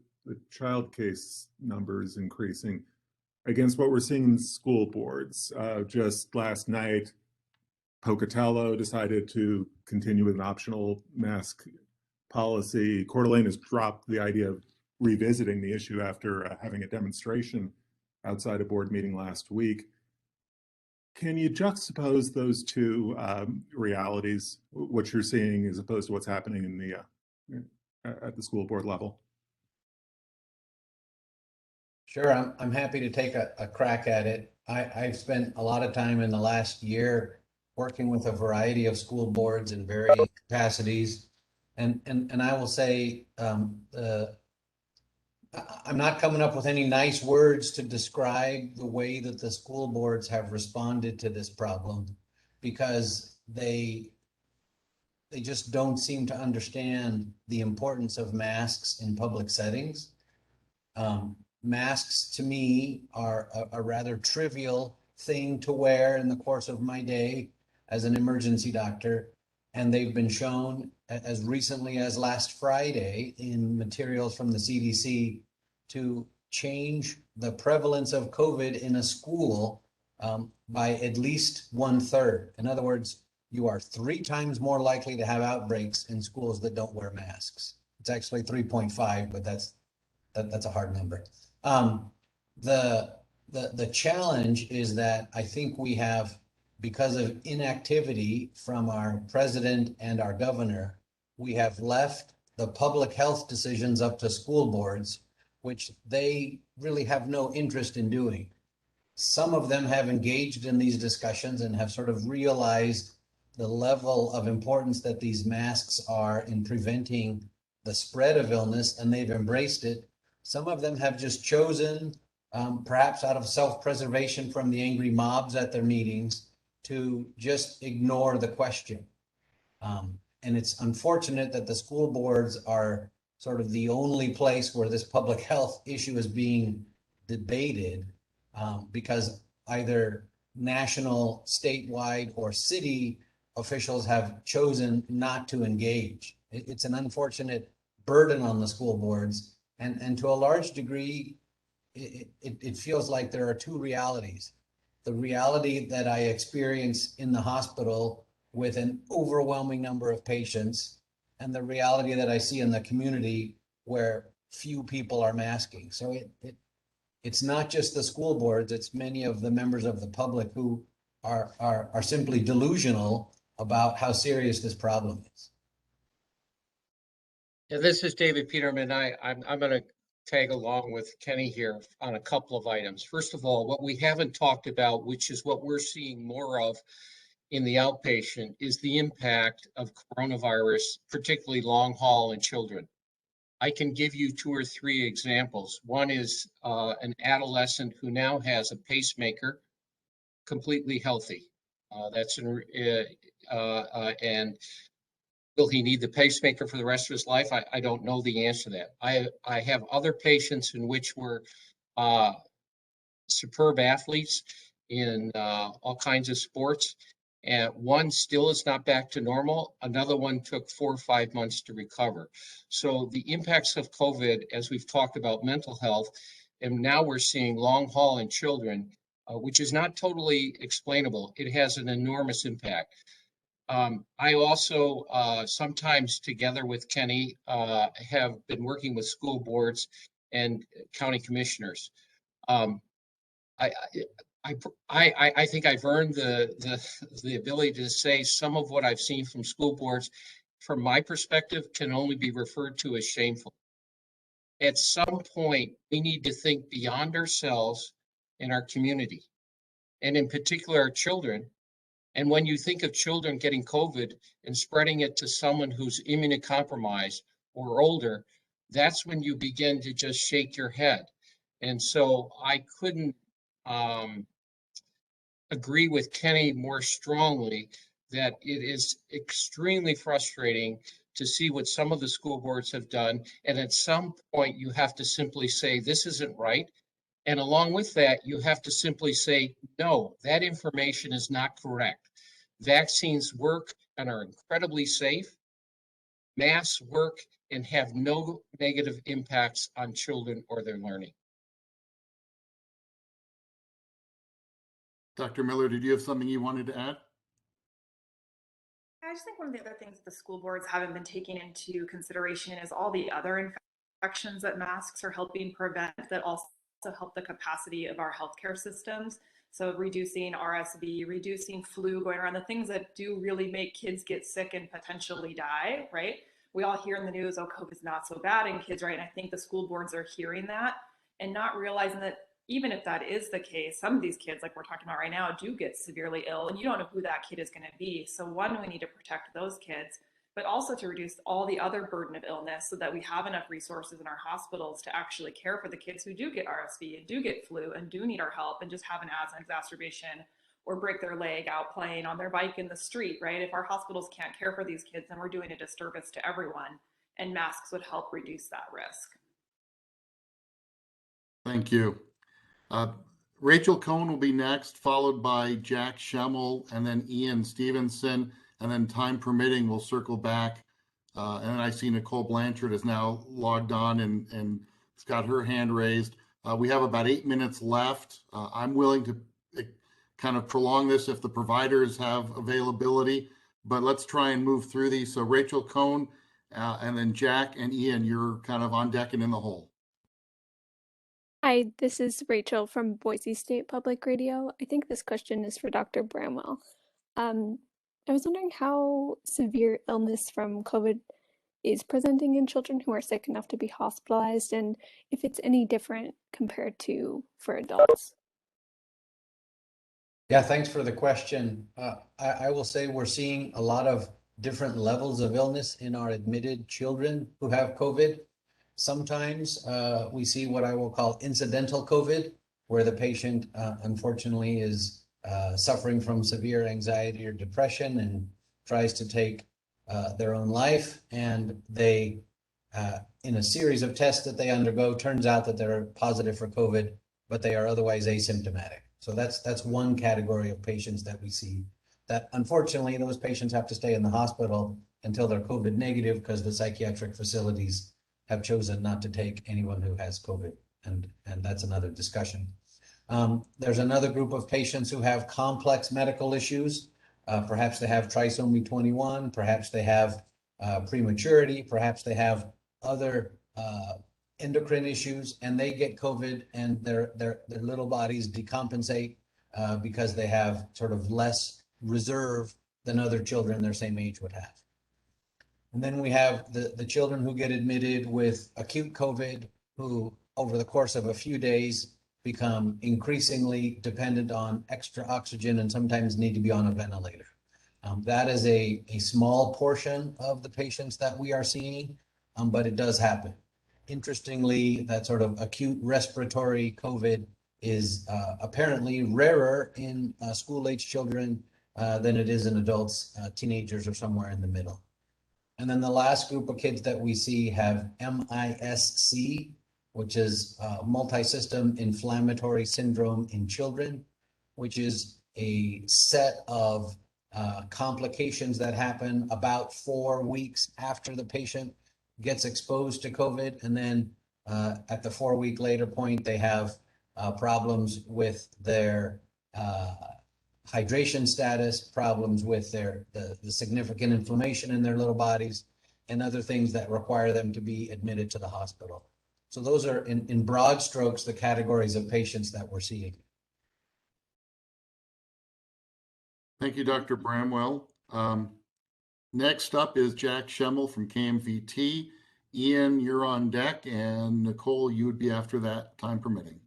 child case numbers increasing against what we're seeing in school boards. Just last night, Pocatello decided to continue with an optional mask policy. Coeur d'Alene has dropped the idea of revisiting the issue after having a demonstration outside a board meeting last week. Can you juxtapose those two realities, what you're seeing as opposed to what's happening in the at the school board level? Sure, I'm happy to take a crack at it. I've spent a lot of time in the last year working with a variety of school boards in varying capacities. And I will say, I'm not coming up with any nice words to describe the way that the school boards have responded to this problem, because they just don't seem to understand the importance of masks in public settings. Masks to me are a rather trivial thing to wear in the course of my day as an emergency doctor. And they've been shown as recently as last Friday in materials from the CDC to change the prevalence of COVID in a school by at least 1/3. In other words, you are 3 times more likely to have outbreaks in schools that don't wear masks. It's actually 3.5, but that's That's a hard number. The challenge is that I think we have, because of inactivity from our president and our governor, we have left the public health decisions up to school boards, which they really have no interest in doing. Some of them have engaged in these discussions and have sort of realized the level of importance that these masks are in preventing the spread of illness, and they've embraced it. Some of them have just chosen, perhaps out of self-preservation from the angry mobs at their meetings, to just ignore the question. And it's unfortunate that the school boards are sort of the only place where this public health issue is being debated, because either national, statewide, or city officials have chosen not to engage. It's an unfortunate burden on the school boards, and to a large degree, it feels like there are two realities. The reality that I experience in the hospital with an overwhelming number of patients, and the reality that I see in the community where few people are masking. So it's not just the school boards, it's many of the members of the public who are simply delusional about how serious this problem is. Yeah, this is David Peterman. I'm going to tag along with Kenny here on a couple of items. First of all, what we haven't talked about, which is what we're seeing more of in the outpatient, is the impact of coronavirus, particularly long haul in children. I can give you 2 or 3 examples. One is an adolescent who now has a pacemaker, completely healthy. And will he need the pacemaker for the rest of his life? I don't know the answer to that. I have other patients in which were superb athletes in all kinds of sports. And one still is not back to normal. Another one took 4 or 5 months to recover. So the impacts of COVID, as we've talked about mental health, and now we're seeing long haul in children, which is not totally explainable. It has an enormous impact. I also, sometimes together with Kenny, have been working with school boards and county commissioners. I think I've earned the ability to say some of what I've seen from school boards, from my perspective, can only be referred to as shameful. At some point, we need to think beyond ourselves and our community, and in particular our children. And when you think of children getting COVID and spreading it to someone who's immunocompromised or older, that's when you begin to just shake your head. And so I couldn't agree with Kenny more strongly that it is extremely frustrating to see what some of the school boards have done. And at some point, you have to simply say, this isn't right. And along with that, you have to simply say, no, that information is not correct. Vaccines work and are incredibly safe. Masks work and have no negative impacts on children or their learning. Dr. Miller, did you have something you wanted to add? I just think one of the other things that the school boards haven't been taking into consideration is all the other infections that masks are helping prevent that also help the capacity of our healthcare systems. So reducing RSV, reducing flu, going around, the things that do really make kids get sick and potentially die, right? We all hear in the news, oh, COVID's not so bad in kids, right? And I think the school boards are hearing that and not realizing that even if that is the case, some of these kids, like we're talking about right now, do get severely ill, and you don't know who that kid is going to be. So one, we need to protect those kids, but also to reduce all the other burden of illness so that we have enough resources in our hospitals to actually care for the kids who do get RSV and do get flu and do need our help and just have an asthma exacerbation or break their leg out playing on their bike in the street, right? If our hospitals can't care for these kids, then we're doing a disservice to everyone, and masks would help reduce that risk. Thank you. Rachel Cohn will be next, followed by Jack Schemmel, and then Ian Stevenson, and then time permitting, we'll circle back. And then I see Nicole Blanchard is now logged on and has got her hand raised. We have about 8 minutes left. I'm willing to kind of prolong this if the providers have availability, but let's try and move through these. So Rachel Cohn, and then Jack and Ian, you're kind of on deck and in the hole. Hi, this is Rachel from Boise State Public Radio. I think this question is for Dr. Bramwell. I was wondering how severe illness from COVID is presenting in children who are sick enough to be hospitalized, and if it's any different compared to for adults. Yeah, thanks for the question. I will say we're seeing a lot of different levels of illness in our admitted children who have COVID. Sometimes we see what I will call incidental COVID, where the patient unfortunately is suffering from severe anxiety or depression and tries to take their own life. And they, in a series of tests that they undergo, turns out that they're positive for COVID, but they are otherwise asymptomatic. So that's one category of patients that we see, that unfortunately those patients have to stay in the hospital until they're COVID negative because the psychiatric facilities have chosen not to take anyone who has COVID, and that's another discussion. There's another group of patients who have complex medical issues. Perhaps they have trisomy 21, perhaps they have prematurity, perhaps they have other endocrine issues, and they get COVID and their little bodies decompensate because they have sort of less reserve than other children their same age would have. And then we have the children who get admitted with acute COVID, who over the course of a few days become increasingly dependent on extra oxygen and sometimes need to be on a ventilator. That is a small portion of the patients that we are seeing, but it does happen. Interestingly, that sort of acute respiratory COVID is apparently rarer in school-age children than it is in adults, teenagers, or somewhere in the middle. And then the last group of kids that we see have MISC, which is multi-system inflammatory syndrome in children, which is a set of complications that happen about 4 weeks after the patient gets exposed to COVID. And then at the 4-week later point, they have problems with their hydration status, problems with the significant inflammation in their little bodies, and other things that require them to be admitted to the hospital. So those are, in broad strokes, the categories of patients that we're seeing. Thank you, Dr. Bramwell. Next up is Jack Schemmel from KMVT. Ian, you're on deck, and Nicole, you would be after that, time permitting.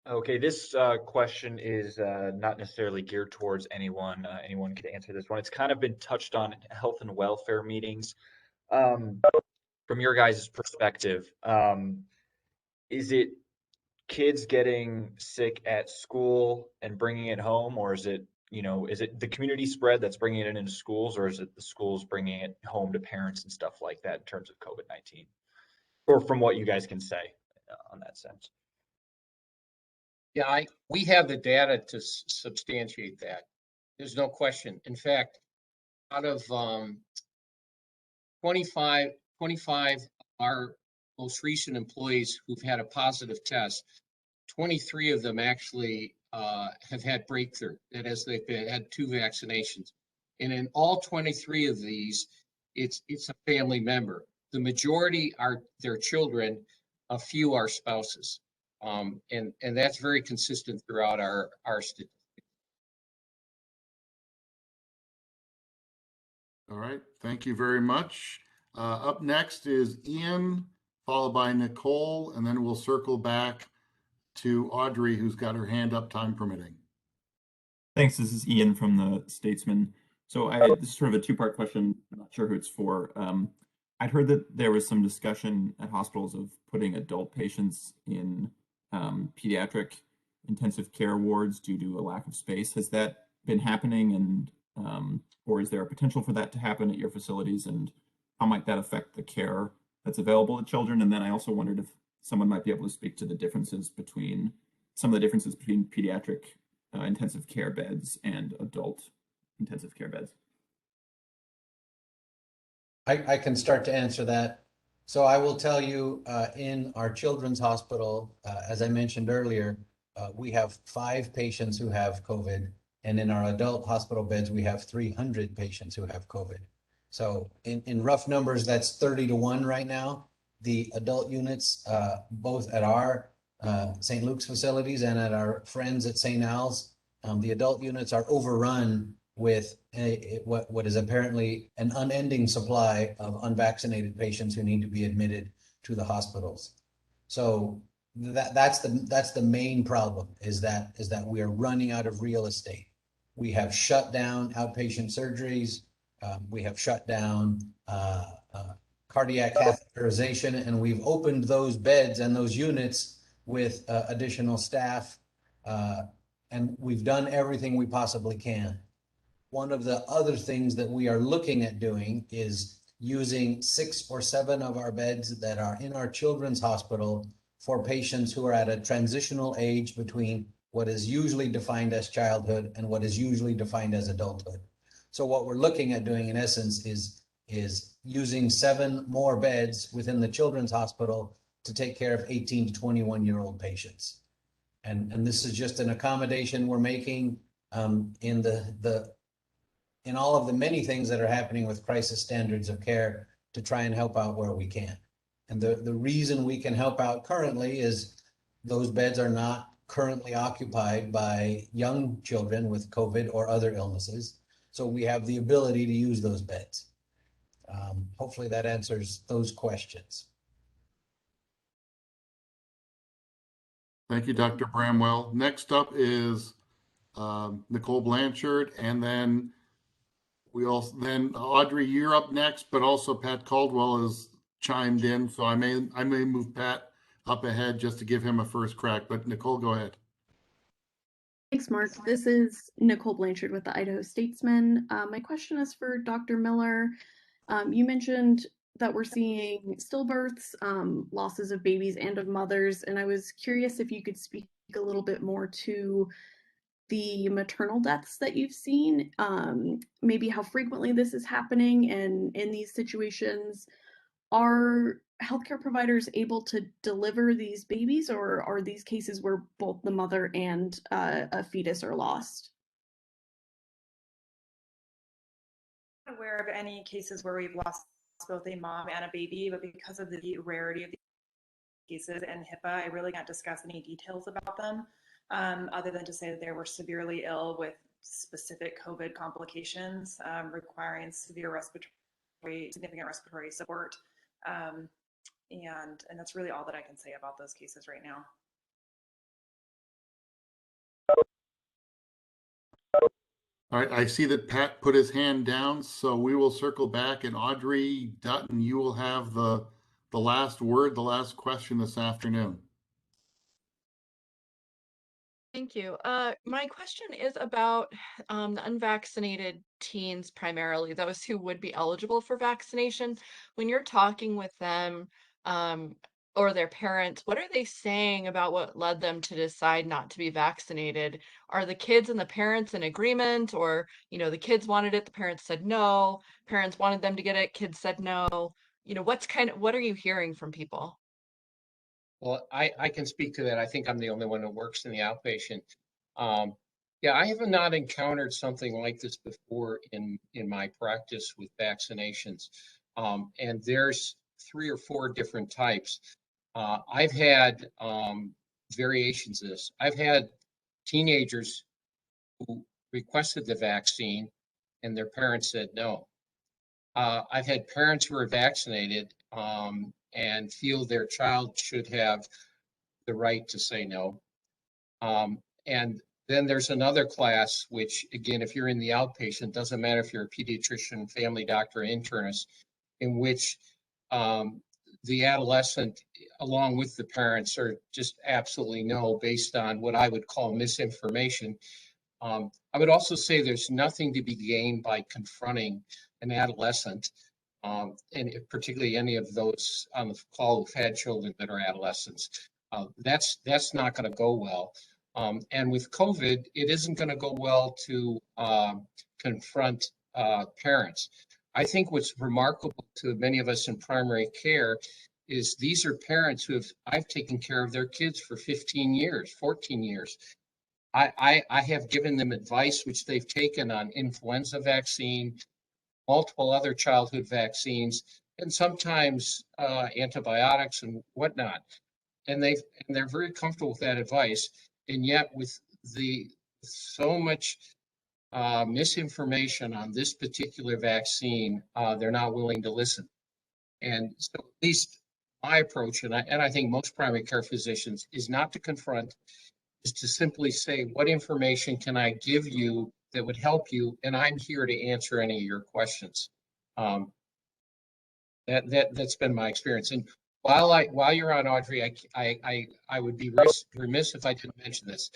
Okay, this question is not necessarily geared towards anyone. Anyone could answer this one. It's kind of been touched on in health and welfare meetings. From your guys' perspective, is it kids getting sick at school and bringing it home, or is it, is it the community spread that's bringing it into schools, or is it the schools bringing it home to parents and stuff like that in terms of COVID-19? Or from what you guys can say on that sense? Yeah, we have the data to substantiate that. There's no question. In fact, out of 25 of our most recent employees who've had a positive test, 23 of them actually have had breakthrough. That is, they've had 2 vaccinations. And in all 23 of these, it's a family member. The majority are their children, a few are spouses. And that's very consistent throughout our statistics. All right, thank you very much. Up next is Ian, followed by Nicole, and then we'll circle back to Audrey, who's got her hand up, time permitting. Thanks. This is Ian from the Statesman. So this is sort of a 2-part question. I'm not sure who it's for. I'd heard that there was some discussion at hospitals of putting adult patients in pediatric intensive care wards due to a lack of space. Has that been happening, and or is there a potential for that to happen at your facilities, and how might that affect the care that's available to children? And then I also wondered if someone might be able to speak to the differences between pediatric intensive care beds and adult intensive care beds. I can start to answer that. So I will tell you, in our children's hospital, as I mentioned earlier, we have 5 patients who have COVID, and in our adult hospital beds, we have 300 patients who have COVID. So in rough numbers, that's 30 to 1 right now. the adult units, both at our St. Luke's facilities and at our friends at St. Al's. The adult units are overrun with what is apparently an unending supply of unvaccinated patients who need to be admitted to the hospitals. So that's the main problem, is that we are running out of real estate. We have shut down outpatient surgeries. We have shut down cardiac catheterization, and we've opened those beds and those units with additional staff, and we've done everything we possibly can. One of the other things that we are looking at doing is using 6 or 7 of our beds that are in our children's hospital for patients who are at a transitional age between what is usually defined as childhood and what is usually defined as adulthood. So what we're looking at doing, in essence, is using 7 more beds within the children's hospital to take care of 18 to 21-year-old patients. And this is just an accommodation we're making in all of the many things that are happening with crisis standards of care to try and help out where we can. And the reason we can help out currently is those beds are not currently occupied by young children with COVID or other illnesses. So we have the ability to use those beds. Hopefully that answers those questions. Thank you, Dr. Bramwell. Next up is Nicole Blanchard, and then Audrey, you're up next, but also Pat Caldwell has chimed in, so I may move Pat up ahead just to give him a first crack. But Nicole, go ahead. Thanks, Mark. This is Nicole Blanchard with the Idaho Statesman. My question is for Dr. Miller. You mentioned that we're seeing stillbirths, losses of babies and of mothers, and I was curious if you could speak a little bit more to the maternal deaths that you've seen, maybe how frequently this is happening, and in these situations, are healthcare providers able to deliver these babies, or are these cases where both the mother and a fetus are lost? I'm not aware of any cases where we've lost both a mom and a baby, but because of the rarity of the cases and HIPAA, I really can't discuss any details about them, other than to say that they were severely ill with specific COVID complications requiring significant respiratory support. And that's really all that I can say about those cases right now. All right, I see that Pat put his hand down, so we will circle back, and Audrey Dutton, you will have the last word, the last question this afternoon. Thank you. My question is about the unvaccinated teens, primarily those who would be eligible for vaccination. When you're talking with them or their parents, what are they saying about what led them to decide not to be vaccinated? Are the kids and the parents in agreement, or, the kids wanted it, the parents said no, parents wanted them to get it, kids said no? What are you hearing from people? Well, I can speak to that. I think I'm the only one who works in the outpatient. Yeah, I have not encountered something like this before in my practice with vaccinations. And there's 3 or 4 different types. I've had variations of this. I've had teenagers who requested the vaccine and their parents said no. I've had parents who are vaccinated and feel their child should have the right to say no. And then there's another class, which again, if you're in the outpatient, doesn't matter if you're a pediatrician, family doctor, internist, in which the adolescent, along with the parents, are just absolutely no, based on what I would call misinformation. I would also say there's nothing to be gained by confronting an adolescent, and particularly any of those on the call who've had children that are adolescents. That's not going to go well. And with COVID, it isn't going to go well to confront parents. I think what's remarkable to many of us in primary care is these are parents I've taken care of their kids for 15 years, 14 years. I have given them advice which they've taken on influenza vaccine, multiple other childhood vaccines. and sometimes antibiotics and whatnot. And they're very comfortable with that advice. And yet with so much misinformation on this particular vaccine, they're not willing to listen. And so at least my approach, and I think most primary care physicians, is not to confront, is to simply say, what information can I give you that would help you? And I'm here to answer any of your questions. That's been my experience. And while you're on, Audrey, I would be remiss if I didn't mention this.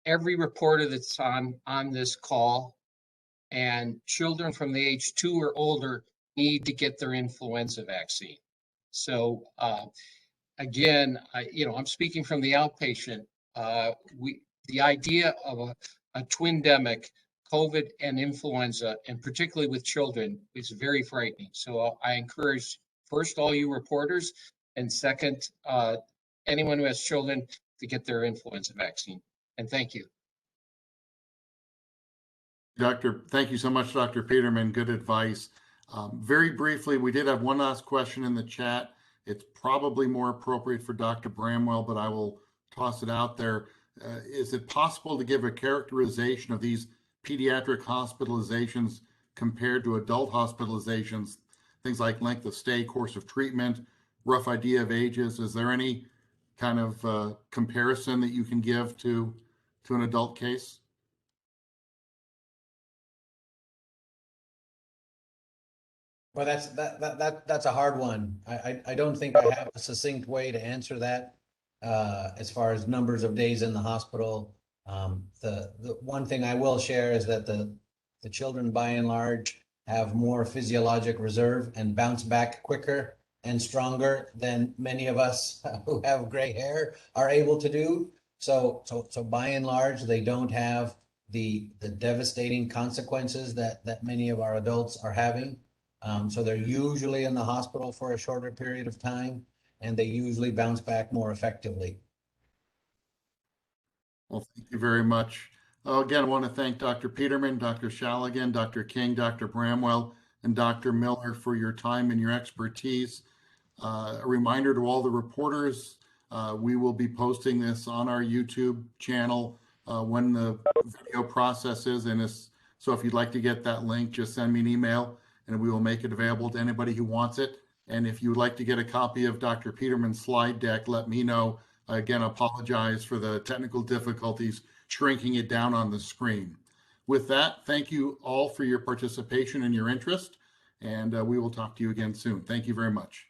Every reporter that's on this call and children from the age 2 or older need to get their influenza vaccine. So again, I'm speaking from the outpatient. The idea of a twindemic, COVID and influenza, and particularly with children, is very frightening. So I encourage, first, all you reporters, and second, anyone who has children to get their influenza vaccine. And thank you. Thank you so much, Dr. Peterman. Good advice. Very briefly, we did have one last question in the chat. It's probably more appropriate for Dr. Bramwell, but I will toss it out there. Is it possible to give a characterization of these pediatric hospitalizations compared to adult hospitalizations? Things like length of stay, course of treatment, rough idea of ages. Is there any kind of comparison that you can give to an adult case? Well, that's a hard one. I don't think I have a succinct way to answer that. As far as numbers of days in the hospital, the one thing I will share is that the children, by and large, have more physiologic reserve and bounce back quicker and stronger than many of us who have gray hair are able to do. So by and large, they don't have the devastating consequences that many of our adults are having. So they're usually in the hospital for a shorter period of time, and they usually bounce back more effectively. Well, thank you very much. Again, I want to thank Dr. Peterman, Dr. Shalygin, Dr. King, Dr. Bramwell, and Dr. Miller for your time and your expertise. A reminder to all the reporters, we will be posting this on our YouTube channel when the video processes. So if you'd like to get that link, just send me an email and we will make it available to anybody who wants it. And if you would like to get a copy of Dr. Peterman's slide deck, let me know. Again, apologize for the technical difficulties shrinking it down on the screen. With that, thank you all for your participation and your interest, and we will talk to you again soon. Thank you very much.